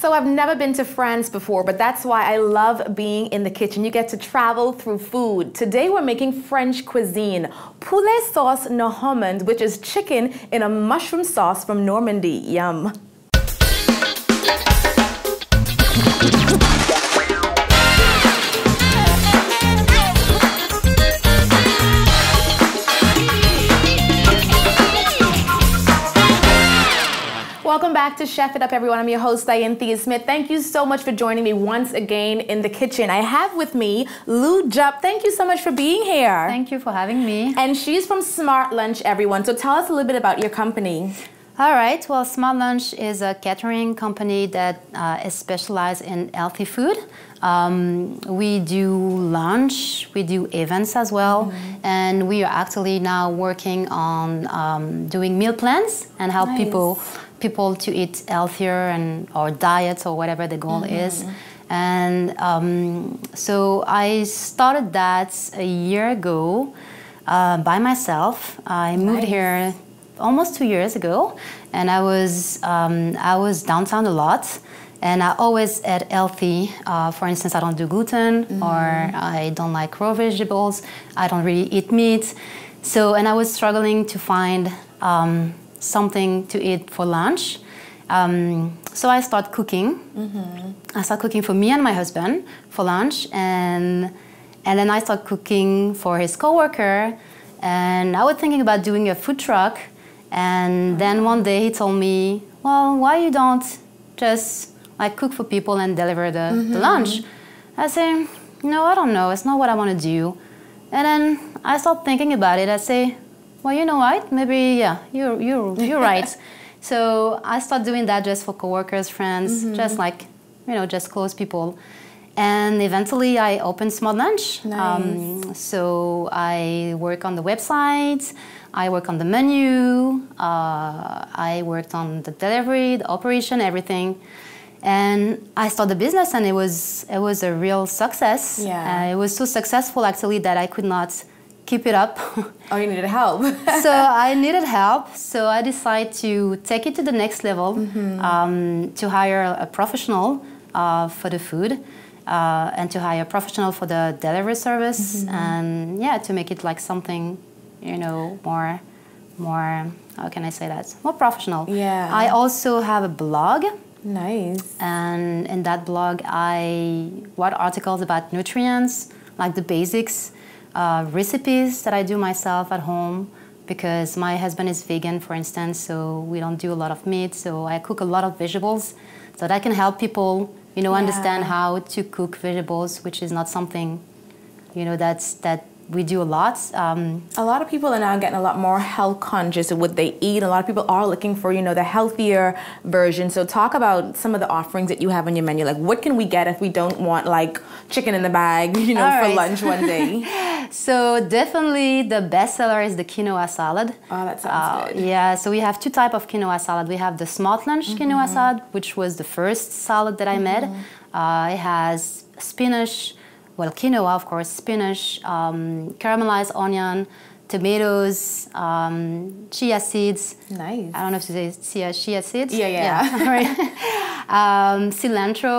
So I've never been to France before, but that's why I love being in the kitchen. You get to travel through food. Today we're making French cuisine. Poulet sauce Normande, which is chicken in a mushroom sauce from Normandy. Yum. Welcome back to Chef It Up, everyone. I'm your host, Diane Smith. Thank you so much for joining me once again in the kitchen. I have with me Lou Jupp. Thank you so much for being here. Thank you for having me. And she's from Smart Lunch, everyone. So tell us a little bit about your company. All right. Well, Smart Lunch is a catering company that is specialized in healthy food. We do lunch, we do events as well, and we are actually now working on doing meal plans and help people to eat healthier and or diets or whatever the goal is. And so I started that a year ago by myself. I moved here almost 2 years ago, and I was downtown a lot. And I always ate healthy. For instance, I don't do gluten, or I don't like raw vegetables. I don't really eat meat. So, and I was struggling to find something to eat for lunch. So I started cooking. I started cooking for me and my husband for lunch, and then I started cooking for his coworker. And I was thinking about doing a food truck. And then one day he told me, "Well, why you don't just like cook for people and deliver the lunch?" I say, "No, I don't know. It's not what I want to do." And then I started thinking about it. I say, "Well, you know what? Maybe yeah, you're right." So I started doing that just for coworkers, friends, just like just close people. And eventually I opened Smart Lunch. Nice. So I work on the website, I work on the menu, I worked on the delivery, the operation, everything. And I started the business, and it was a real success. Yeah. It was so successful actually that I could not keep it up. Oh, you needed help. So I needed help. So I decided to take it to the next level, to hire a professional for the food, and to hire a professional for the delivery service, and yeah, to make it like something, more, how can I say that? More professional. Yeah. I also have a blog. Nice. And in that blog, I write articles about nutrients, like the basics, recipes that I do myself at home, because my husband is vegan, for instance, so we don't do a lot of meat. So I cook a lot of vegetables, so that can help people, understand how to cook vegetables, which is not something, that we do a lot. A lot of people are now getting a lot more health conscious of what they eat. A lot of people are looking for, the healthier version. So talk about some of the offerings that you have on your menu. Like, what can we get if we don't want like chicken in the bag, for lunch one day? So definitely the best seller is the quinoa salad. Oh, that sounds good. Yeah, so we have two types of quinoa salad. We have the Smart Lunch quinoa salad, which was the first salad that I made. It has spinach, well, quinoa, of course, spinach, caramelized onion, tomatoes, chia seeds. Nice. I don't know if to say chia seeds. Yeah. Right. Cilantro,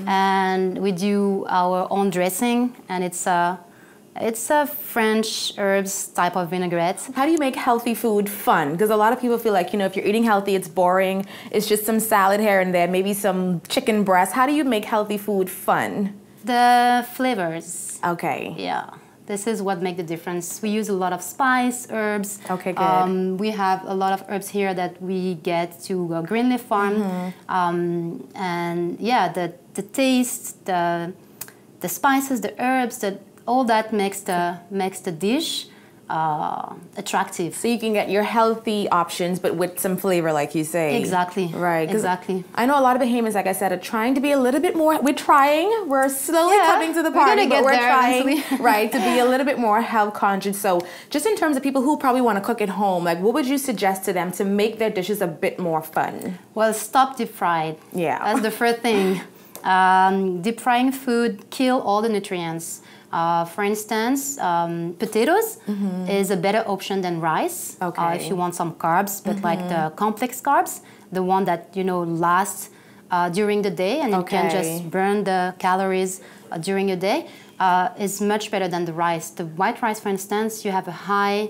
and we do our own dressing, and it's a French herbs type of vinaigrette. How do you make healthy food fun? Because a lot of people feel like, if you're eating healthy, it's boring. It's just some salad here and there, maybe some chicken breast. How do you make healthy food fun? The flavors. Okay. Yeah. This is what makes the difference. We use a lot of spice, herbs. Okay, good. We have a lot of herbs here that we get to Green Leaf Farm. And yeah, the taste, the spices, the herbs, all that makes the dish attractive. So you can get your healthy options, but with some flavor, like you say. Exactly. Right. Exactly. I know a lot of Bahamians, like I said, are trying to be a little bit more. We're trying. We're slowly coming to the party, but we're trying, right, to be a little bit more health conscious. So, just in terms of people who probably want to cook at home, like, what would you suggest to them to make their dishes a bit more fun? Well, stop deep fried. Yeah. That's the first thing. Deep frying food kill all the nutrients. For instance, potatoes is a better option than rice if you want some carbs, but like the complex carbs, the one that last during the day, and you can just burn the calories during the day, is much better than the rice. The white rice, for instance, you have a high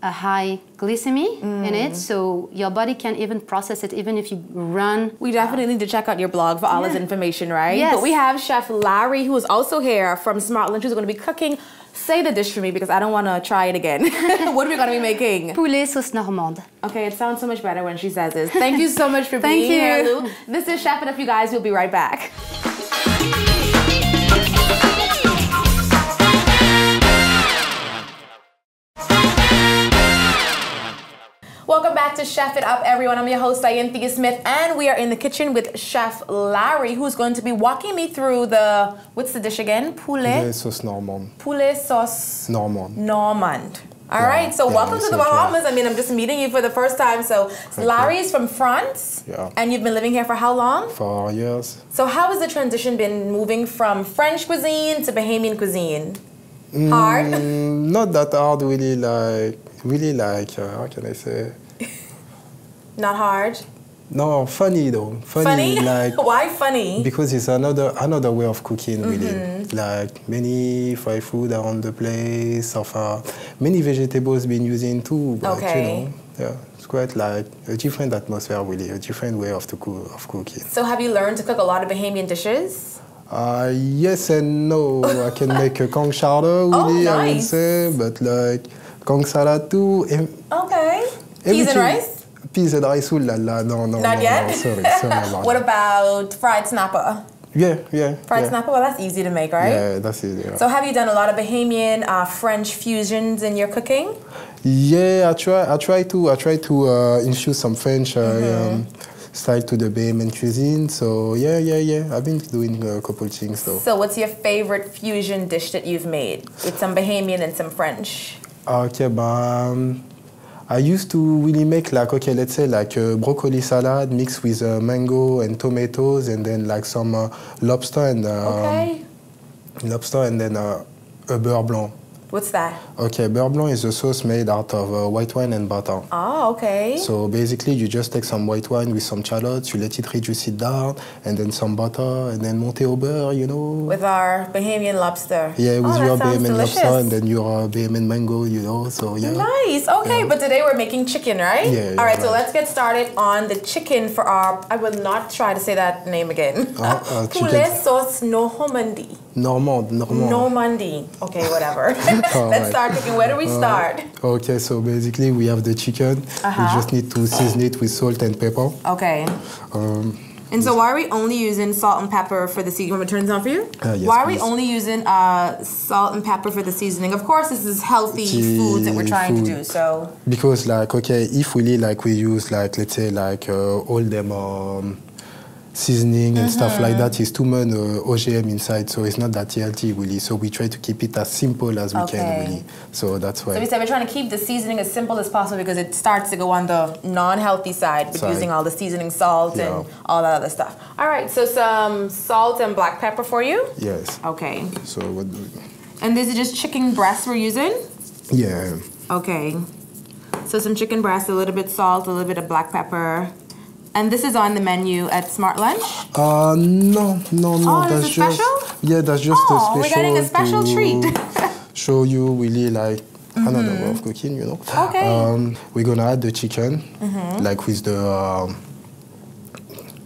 glycemia in it, so your body can even process it even if you run. We definitely need to check out your blog for all this information, right? Yes. But we have Chef Larry, who is also here from Smart Lunch, who's going to be cooking. Say the dish for me because I don't want to try it again. What are we going to be making? Poulet sauce Normande. Okay, it sounds so much better when she says this. Thank you so much for being here, Lou. This is Chef It Up, you guys. We'll be right back. Welcome back to Chef It Up, everyone. I'm your host, Cynthia Smith, and we are in the kitchen with Chef Larry, who's going to be walking me through the, what's the dish again? Poulet sauce Normande. Poulet sauce Normande. All right, so welcome to the Bahamas. I mean, I'm just meeting you for the first time. So Larry is from France, and you've been living here for how long? 4 years. So how has the transition been moving from French cuisine to Bahamian cuisine? Hard? Not that hard, really like, how can I say? Not hard? No, funny though. Funny? Like, why funny? Because it's another way of cooking, really. Like many fried food around the place, many vegetables being using too. But, you know, yeah, it's quite like a different atmosphere, really, a different way of cooking. So have you learned to cook a lot of Bahamian dishes? Yes and no. I can make a conch chowder, really, I would say, but like conch salad too. Okay. Peas and rice? Peas and rice, no. Not yet? No, sorry What about fried snapper? Yeah. Fried snapper, well, that's easy to make, right? Yeah, that's easy. Yeah. So have you done a lot of Bahamian, French fusions in your cooking? Yeah, I try to infuse some French style to the Bahamian cuisine. So yeah. I've been doing a couple things though. So what's your favorite fusion dish that you've made with some Bahamian and some French? Okay, I used to really make like, let's say like a broccoli salad mixed with mango and tomatoes, and then like some lobster and then a beurre blanc. What's that? Okay, beurre blanc is a sauce made out of white wine and butter. Oh, okay. So basically, you just take some white wine with some shallots, you let it reduce it down, and then some butter, and then monter au beurre, you know. With our Bahamian lobster. Yeah, with your Bahamian lobster and then your Bahamian mango, you know, so yeah. Nice, okay, but today we're making chicken, right? Yeah. All right, so let's get started on the chicken for our, I will not try to say that name again. Poulet sauce Normande. Normande. Okay, whatever. Let's start cooking. Where do we start? Okay, so basically we have the chicken. We just need to season it with salt and pepper. Okay. And so why are we only using salt and pepper for the seasoning? You want me to turn this on for you? Yes, why are we only using salt and pepper for the seasoning? Of course, this is healthy foods that we're trying to do, so. Because like, if really like we use like, let's say like all them seasoning and stuff like that is too much OGM inside, so it's not that healthy really. So we try to keep it as simple as we can really. So that's why. So we said we're trying to keep the seasoning as simple as possible because it starts to go on the non-healthy side with using all the seasoning salt and all that other stuff. All right, so some salt and black pepper for you? Yes. Okay. So what do we do? And this is just chicken breast we're using? Yeah. Okay. So some chicken breast, a little bit salt, a little bit of black pepper. And this is on the menu at Smart Lunch? No. Oh, that's a special? Yeah, that's just a special. We're getting a special treat. Show you really like another way of cooking, you know. Okay. We're gonna add the chicken, like with the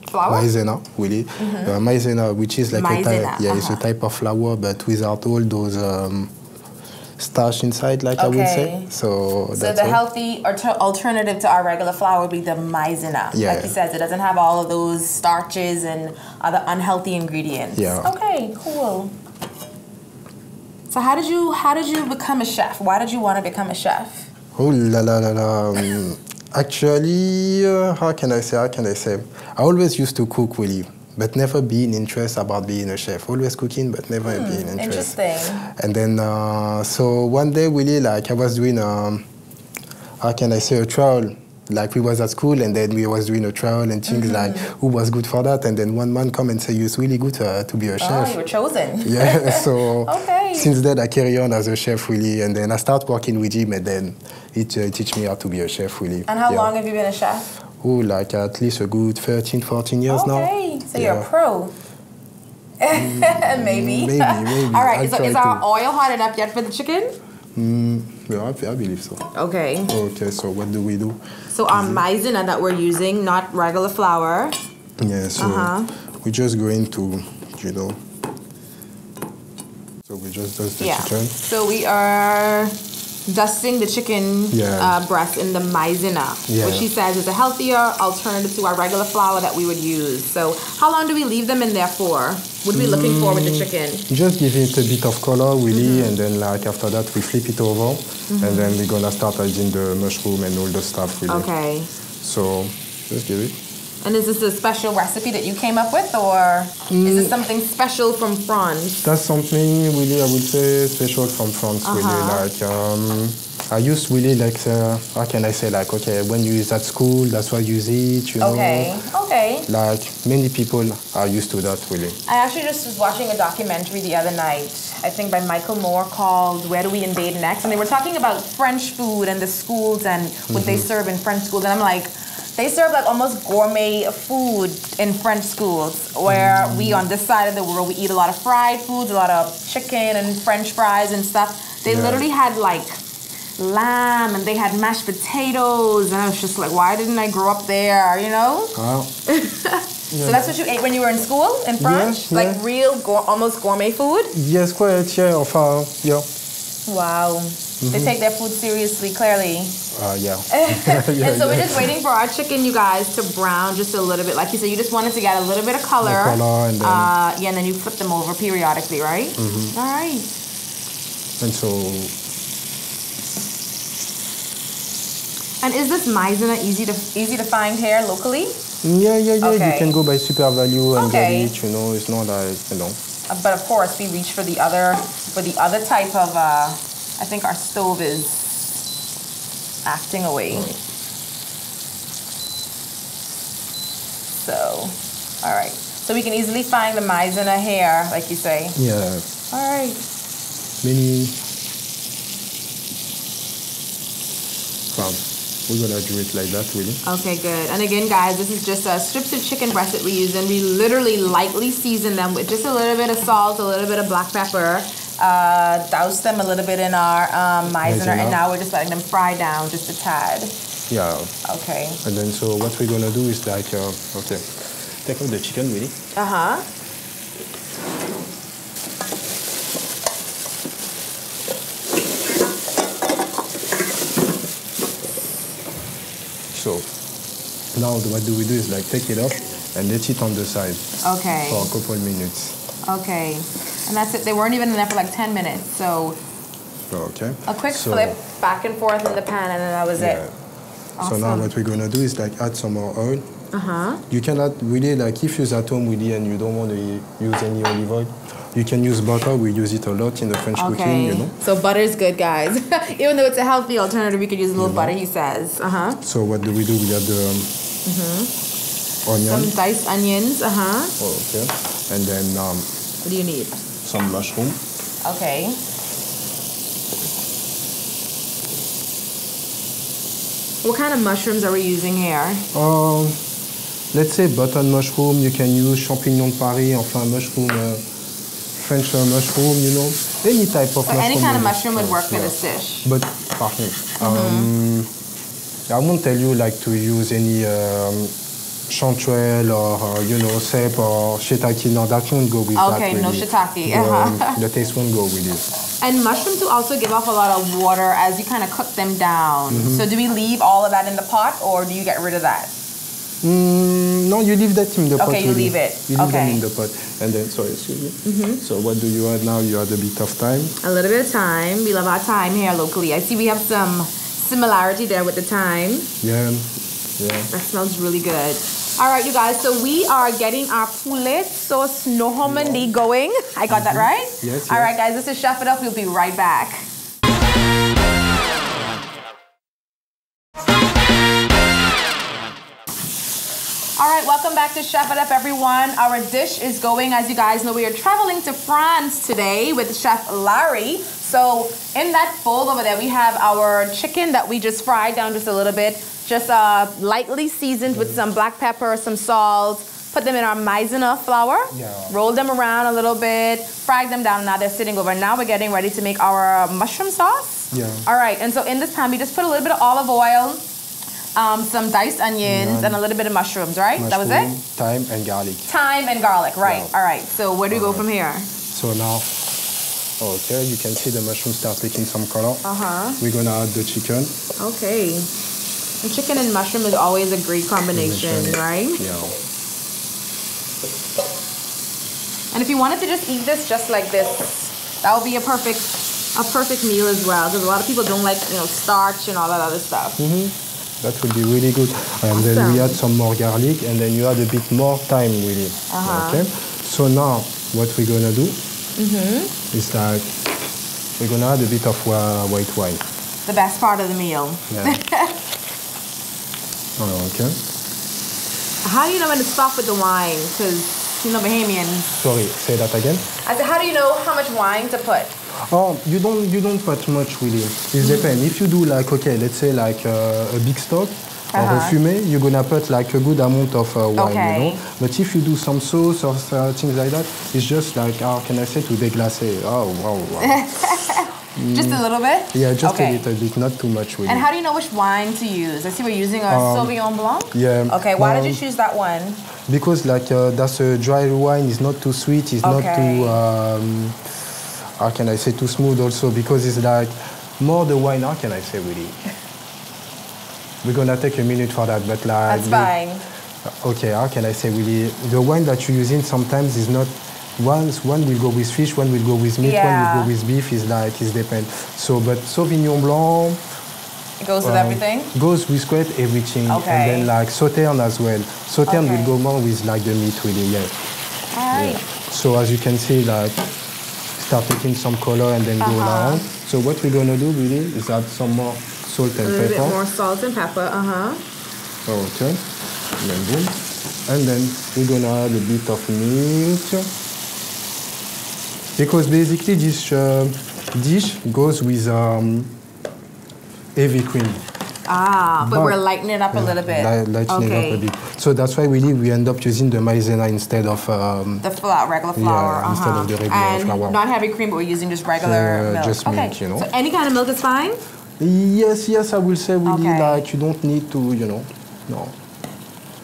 flour? maizena, really. Maizena, which is like a type, it's a type of flour, but without all those starch inside, like I would say. So that's the healthy alternative to our regular flour would be the maizena. Yeah. Like he says, it doesn't have all of those starches and other unhealthy ingredients. Yeah. Okay, cool. So how did you become a chef? Why did you want to become a chef? Oh la la la la. Actually, how can I say? I always used to cook really, but never been interested about being a chef. Always cooking, but never being interested. Interesting. And then, so one day, really, like I was doing, how can I say, a trial. Like we was at school, and then we was doing a trial and things like who was good for that. And then one man come and say, "You're really good to be a chef." Oh, you were chosen. Yeah. So since then, I carry on as a chef really, and then I start working with him, and then he teach me how to be a chef really. And how long have you been a chef? like at least a good 13, 14 years now. Okay, so you're a pro. Maybe. Maybe. All right, so is our oil hot enough yet for the chicken? Yeah, I believe so. Okay. Okay, so what do we do? So our maizena that we're using, not regular flour. Yeah, so we're just going to, you know, so we just dust the chicken. So we are dusting the chicken breast in the maizena, which she says is a healthier alternative to our regular flour that we would use. So how long do we leave them in there for? What are we looking for with the chicken? Just give it a bit of color, really, and then like after that we flip it over, and then we're gonna start adding the mushroom and all the stuff, really. Okay. So just give it. And is this a special recipe that you came up with, or is this something special from France? That's something really, I would say, special from France, really. Like, I used really like, how can I say, like, okay, when you use at school, that's why you use it, you know. Okay. Like, many people are used to that, really. I actually just was watching a documentary the other night, I think by Michael Moore, called Where Do We Invade Next? And they were talking about French food and the schools and what they serve in French schools. And I'm like, they serve like almost gourmet food in French schools, where we on this side of the world, we eat a lot of fried foods, a lot of chicken and French fries and stuff. They literally had like lamb and they had mashed potatoes, and I was just like, why didn't I grow up there, you know? So that's what you ate when you were in school in France? Like real, almost gourmet food? Yes, quite, yeah. Wow. They take their food seriously, clearly. Yeah. And so we're just waiting for our chicken, you guys, to brown just a little bit. Like you said, you just wanted to get a little bit of color. And then, and then you flip them over periodically, right? All right. And so... And is this maizena easy to find here locally? Yeah. Okay. You can go by Super Value and get it, you know. It's not like, you know. But of course, we reach for the other type of. I think our stove is acting away. So, all right. So we can easily find the maizena here, like you say. Yeah. All right. We're gonna do it like that, really. Okay, good. And again, guys, this is just strips of chicken breast that we use, and we literally lightly season them with just a little bit of salt, a little bit of black pepper. Douse them a little bit in our maizena, and now we're just letting them fry down just a tad. Yeah. Okay. And then so what we're gonna do is like, take out the chicken, really. So now what do we do is like take it off and let it on the side. Okay. For a couple minutes. Okay. And that's it. They weren't even in there for like 10 minutes. So a quick flip back and forth in the pan, and then that was it. Awesome. So now what we're gonna do is like add some more oil. You cannot really, like if you're at home really and you don't want to use any olive oil, you can use butter. We use it a lot in the French cooking, you know. So butter is good, guys. Even though it's a healthy alternative, we could use a little butter, he says. So what do? We add the onion. Some diced onions, Okay. And then what do you need? Some mushroom. Okay. What kind of mushrooms are we using here? Let's say button mushroom. You can use champignon de Paris, enfin mushroom, French mushroom, you know. Any type of mushroom. Any kind of mushroom would work for this dish. But parfait. I won't tell you like to use any chanterelle or you know, cèpe or shiitake. No, that won't go with that. Okay, no shiitake. The taste won't go with it. And mushrooms will also give off a lot of water as you kind of cook them down. So do we leave all of that in the pot, or do you get rid of that? No, you leave that in the pot. Okay, you leave it. You leave them in the pot. And then, sorry, excuse me. So what do you add now? You add a bit of thyme. A little bit of thyme. We love our thyme here locally. I see we have some similarity there with the thyme. Yeah. That smells really good. All right, you guys, so we are getting our poulet sauce Normande going. I got that right? Yes. All right, guys, this is Chef It Up. We'll be right back. All right, right, welcome back to Chef It Up, everyone. Our dish is going, as you guys know, we are traveling to France today with Chef Larry. So in that bowl over there, we have our chicken that we just fried down just a little bit, just lightly seasoned with some black pepper, some salt. Put them in our maizena flour, roll them around a little bit, fry them down. Now they're sitting over. Now we're getting ready to make our mushroom sauce. Yeah. All right, and so in this pan, we just put a little bit of olive oil, some diced onions, and a little bit of mushrooms, right? That was it? Thyme and garlic. Thyme and garlic, right. Yeah. All right, so where do we go from here? So now, okay, you can see the mushrooms start taking some color. We're going to add the chicken. Okay. And chicken and mushroom is always a great combination, right? Yeah. And if you wanted to just eat this just like this, that would be a perfect meal as well. Because a lot of people don't like, starch and all that other stuff. That would be really good. And then we add some more garlic, and then you add a bit more thyme with it. Okay. So now what we're gonna do is that we're gonna add a bit of white wine. The best part of the meal. Yeah. Okay. How do you know when to stop with the wine? Because Bahamian. Sorry, say that again. I said, how do you know how much wine to put? Oh, you don't put much really. It depends. If you do like, okay, let's say like a big stock or a fumé, you're gonna put like a good amount of wine, you know. But if you do some sauce or things like that, it's just like, how can I say, to déglacer. Oh, wow. Just a little bit? Yeah, just a little bit, not too much really. And how do you know which wine to use? I see we're using a Sauvignon Blanc. Yeah. Okay, why did you choose that one? Because like that's a dry wine. It's not too sweet. It's not too how can I say, too smooth also, because it's like more the wine. How can I say really? We're gonna take a minute for that, but like that's fine. Okay, how can I say really? The wine that you're using sometimes is not. One will go with fish, one will go with meat, one will go with beef. It's like it depends. So, but Sauvignon Blanc. It goes with everything? Goes with quite everything. Okay. And then like Sauterne as well. Sauterne will go more with like the meat really, yeah. All right. Yeah. So as you can see, like start taking some color and then go around. So what we're gonna do really is add some more salt and pepper. A little bit more salt and pepper, Okay. And then boom. And then we're gonna add a bit of milk. Because basically this dish goes with heavy cream. But we're lightening it up a little bit. Lightening it up a bit. So that's why really we end up using the maizena instead of the regular flour. Yeah, instead of the regular flour. And not heavy cream, but we're using just regular milk. Just milk, you know. So any kind of milk is fine? Yes, I will say really like you don't need to, no.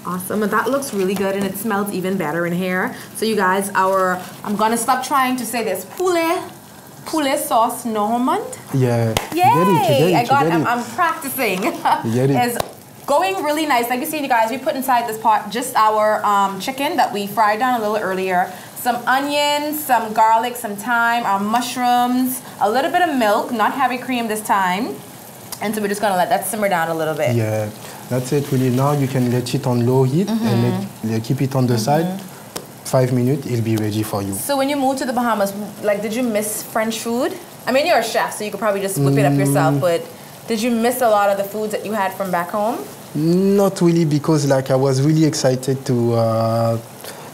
Awesome, and that looks really good, and it smells even better in here. So you guys, I'm gonna stop trying to say this. Poulet sauce Normande. Yeah. Yay! I'm practicing. It's going really nice. Like you see, you guys, we put inside this pot just our chicken that we fried down a little earlier. Some onions, some garlic, some thyme, our mushrooms, a little bit of milk, not heavy cream this time. And so we're just gonna let that simmer down a little bit. Yeah, that's it really. Now you can let it on low heat and keep it on the side. 5 minutes, it'll be ready for you. So when you moved to the Bahamas, like, did you miss French food? I mean, you're a chef, so you could probably just whip it up yourself, but did you miss a lot of the foods that you had from back home? Not really, because like I was really excited to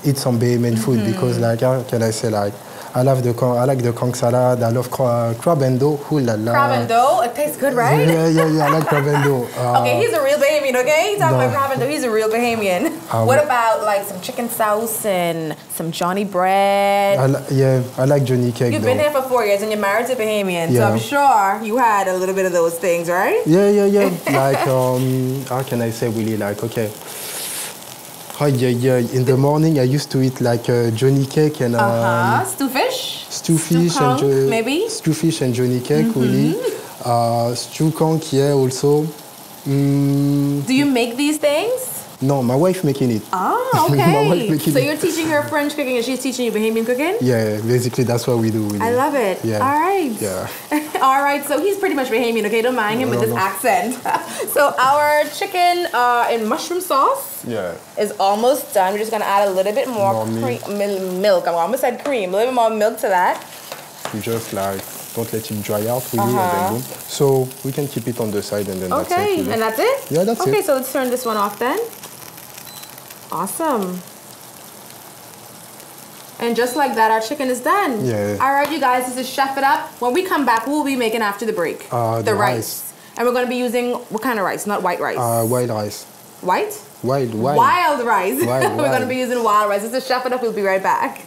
eat some Bahamian food because like, how can I say, like, I like the conch salad. I love crab and dough. Ooh la la. Crab and dough? It tastes good, right? Yeah. I like crab and dough. Okay, he's a real Bahamian, okay? He's talking about crab and dough. He's a real Bahamian. What about like some chicken sauce and some Johnny bread? I like Johnny cake. You've been here for 4 years and you're married to Bahamian, so I'm sure you had a little bit of those things, right? Yeah. Like, how can I say really, like, okay. In the morning, I used to eat like Johnny cake and stew fish. Stew fish and maybe. Stew fish and Johnny cake, really. Stew conch, yeah, also. Do you make these things? No, my wife making it. Ah, okay. My wife making so you're teaching her French cooking and she's teaching you Bahamian cooking? Yeah, basically that's what we do. I love it. Yeah. All right. Yeah. All right, so he's pretty much Bahamian, okay? Don't mind him with this accent. So our chicken in mushroom sauce is almost done. We're just gonna add a little bit more milk. I almost said cream. A little bit more milk to that. Just like, don't let it dry out really, and then boom. So we can keep it on the side and then that's it. Okay, and that's it? Yeah, that's it. Okay, so let's turn this one off then. Awesome. And just like that, our chicken is done. Yeah. All right, you guys, this is Chef It Up. When we come back, what will we be making after the break? The rice. And we're going to be using what kind of rice? Not white rice. Wild rice. White? Wild. Wild rice. Wild, We're going to be using wild rice. This is Chef It Up. We'll be right back.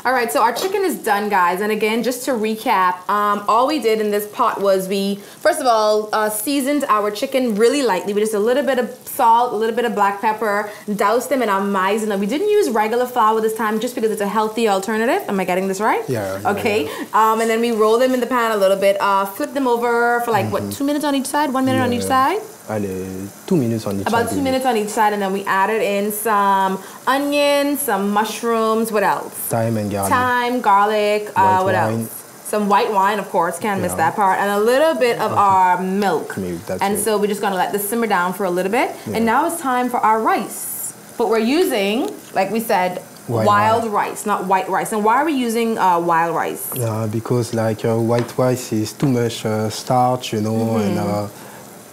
All right, so our chicken is done, guys. And again, just to recap, all we did in this pot was we, first of all, seasoned our chicken really lightly with just a little bit of salt, a little bit of black pepper, doused them in our maizena. We didn't use regular flour this time just because it's a healthy alternative. Am I getting this right? Yeah. Okay. And then we roll them in the pan a little bit, flip them over for like, what, 2 minutes on each side? 1 minute on each side? 2 minutes on each side. About 2 minutes on each side, and then we added in some onions, some mushrooms, what else? Thyme and garlic. Thyme, garlic, what else? Some white wine, of course, can't miss that part, and a little bit of our milk. So we're just gonna let this simmer down for a little bit. Yeah. And now it's time for our rice. But we're using, like we said, wild rice, not white rice. And why are we using wild rice? Because like white rice is too much starch, you know, and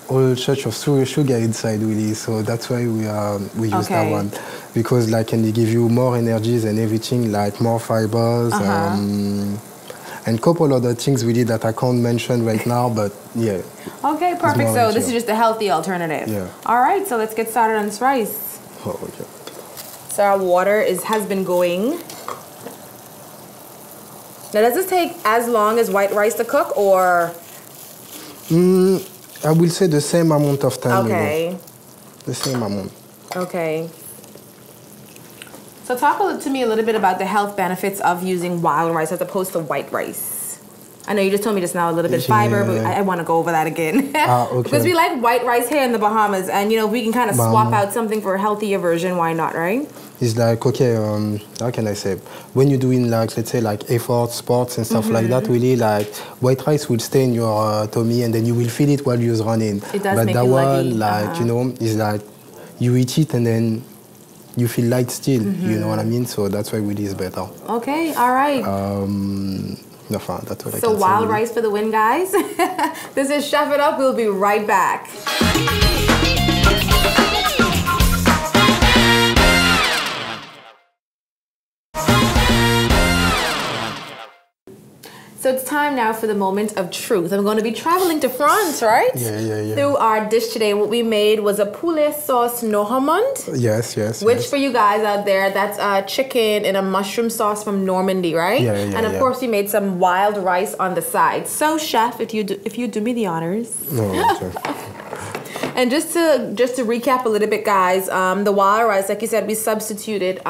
all sorts of sugar inside really, so that's why we use that one, because like can give you more energies and everything, like more fibers, and couple other things really that I can't mention right now, but yeah. Okay, perfect. So this is just a healthy alternative. Yeah. All right, so let's get started on this rice. Oh, okay. So our water has been going. Now, does this take as long as white rice to cook, or? I will say the same amount of time. Okay. You know? The same amount. Okay. So talk to me a little bit about the health benefits of using wild rice as opposed to white rice. I know you just told me just now a little bit of fiber, but I want to go over that again. Okay. Because we like white rice here in the Bahamas, and you know, we can kind of swap out something for a healthier version, why not, right? It's like, okay, how can I say, when you're doing like, let's say like effort, sports and stuff like that, really like white rice will stay in your tummy and then you will feel it while you're running. It does but make that you one, like, you know, is like, you eat it and then you feel light still, you know what I mean? So that's why really is better. Okay, all right. That's what I can say. So wild rice for the win, guys. This is Chef It Up. We'll be right back. So it's time now for the moment of truth. I'm going to be traveling to France, right? Yeah. Through our dish today, what we made was a poulet sauce Normande. Yes. Which for you guys out there, that's chicken in a mushroom sauce from Normandy, right? Yeah. And of course, we made some wild rice on the side. So, chef, if you do me the honors. No, And just to recap a little bit, guys, the wild rice, like you said, we substituted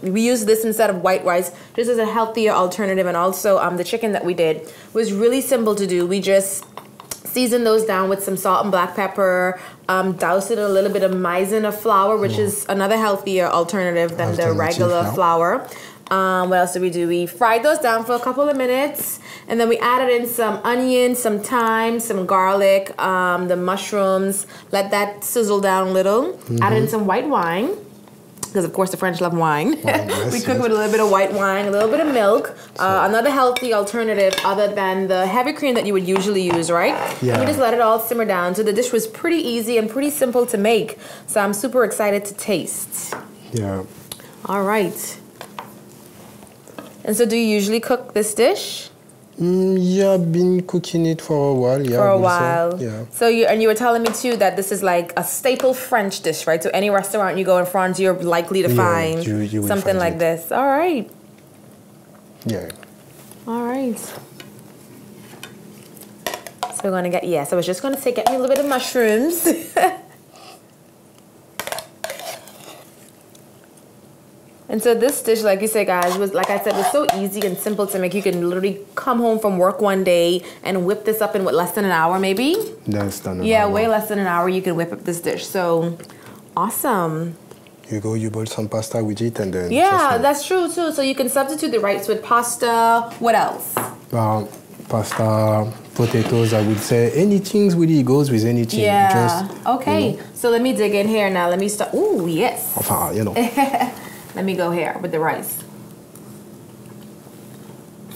we used this instead of white rice, just as a healthier alternative. And also the chicken that we did was really simple to do. We just seasoned those down with some salt and black pepper, doused it in a little bit of maizena flour, which is another healthier alternative than the regular flour. What else did we do? We fried those down for a couple of minutes, and then we added in some onion, some thyme, some garlic, the mushrooms, let that sizzle down a little. Added in some white wine, because of course the French love wine. We cook with a little bit of white wine, a little bit of milk, another healthy alternative other than the heavy cream that you would usually use, right? Yeah. And we just let it all simmer down. So the dish was pretty easy and pretty simple to make. So I'm super excited to taste. Yeah. All right. And so do you usually cook this dish? Yeah, I've been cooking it for a while. Yeah, for a while. Yeah. So you were telling me too that this is like a staple French dish, right? So any restaurant you go in France, you're likely to find you will something find like this. All right. Yeah. All right. So we're gonna I was just gonna say, get me a little bit of mushrooms. And so this dish, like you said, guys, was, like I said, was so easy and simple to make. You can literally come home from work one day and whip this up in less than an hour, maybe? Less than an hour. Yeah, way less than an hour you can whip up this dish. So, awesome. You boil some pasta with it and then... Yeah, that's true too. So you can substitute the rice with pasta. What else? Pasta, potatoes, I would say. Anything really goes with anything. Yeah, okay. You know. So let me dig in here now. Let me start. Ooh, yes. Enfin, you know. Let me go here with the rice.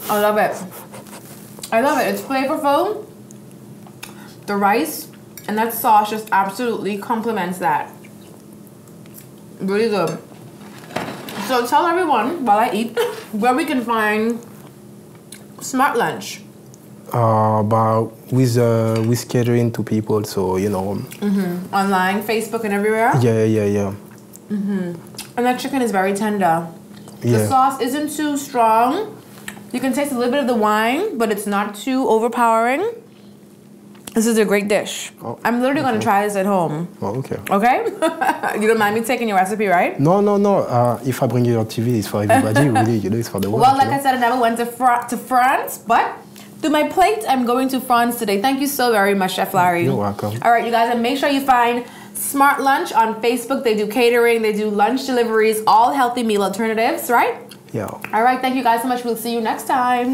I love it. I love it. It's flavorful. The rice and that sauce just absolutely complements that. Really good. So tell everyone while I eat where we can find Smart Lunch. But with catering to people, so you know. Online, Facebook, and everywhere. Yeah. And that chicken is very tender. Yeah. The sauce isn't too strong. You can taste a little bit of the wine, but it's not too overpowering. This is a great dish. Oh, I'm literally going to try this at home. Oh, okay. Okay? You don't mind me taking your recipe, right? No. If I bring you your TV, it's for everybody, really. You know, it's for the world. Well, like I said, I never went to France, but through my plate, I'm going to France today. Thank you so very much, Chef Larry. You're welcome. All right, you guys, and make sure you find Smart Lunch on Facebook. They do catering, they do lunch deliveries, all healthy meal alternatives, right? Yeah. All right, thank you guys so much. We'll see you next time.